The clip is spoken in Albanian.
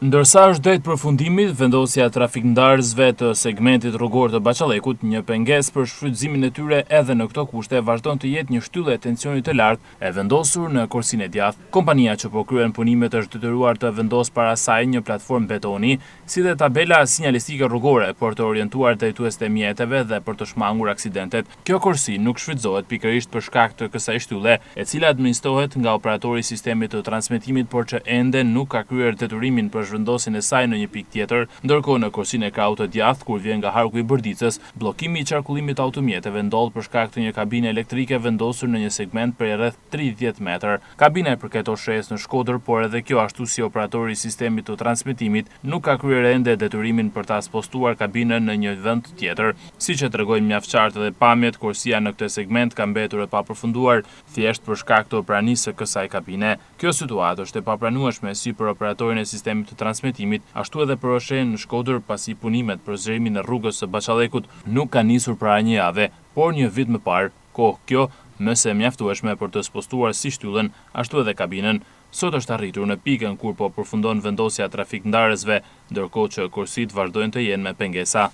Ndërsa është drejt përfundimit, vendosja e trafikndarësve të segmentit rrugor të Baqallekut, një pengesë për shfrytëzimin e tyre edhe në këto kushte vazhdon të jetë një shtyllë e tensionit të lartë e vendosur në Korsinë e Djathtë. Kompania që po kryen punimet është detyruar të vendosë para saj një platformë betoni, si dhe tabela sinjalistike rrugore për të orientuar drejtuesit e mjeteve dhe për të shmangur aksidentet. Kjo korsi nuk shfrytëzohet pikërisht për shkak të kësaj shtylle, e cila administrohet nga operatori i sistemit të transmetimit, por që ende nuk ka kryer deturimin për zhvendosjen e saj në një pikë tjetër, ndërkohë në Korsinë e Krahut të Djathtë, kur vjen nga harku i Bërdicës, bllokimi i qarkullimit automjeteve ndodh për shkak të një kabine elektrike vendosur në një segment për rreth 30 metër. Kabina e përket OSH-s në Shkodër, por edhe kjo ashtu si operatori i sistemit të transmetimit nuk ka kryer ende deturimin për ta spostuar kabinën në një vend tjetër. Siç e tregojnë mjaft qartë dhe pamjet, korsia në këtë segment ka mbetur e papërfunduar thjesht për shkak të pranisë së kësaj kabine. Kjo situatë është e papranueshme si për operatorin e sistemit të transmetimit, ashtu edhe për OSH-n në Shkodër, pasi punimet për zhrimin e rrugës së Baqallekut nuk kanë nisur para një jave, por një vit më parë. Kohë kjo më se mjaftueshme për të spostuar si shtyllën, ashtu edhe kabinën. Sot është arritur në pikën kur po përfundon vendosja e trafikndarësve, ndërkohë që korsitë vazhdojnë të jenë me pengesa.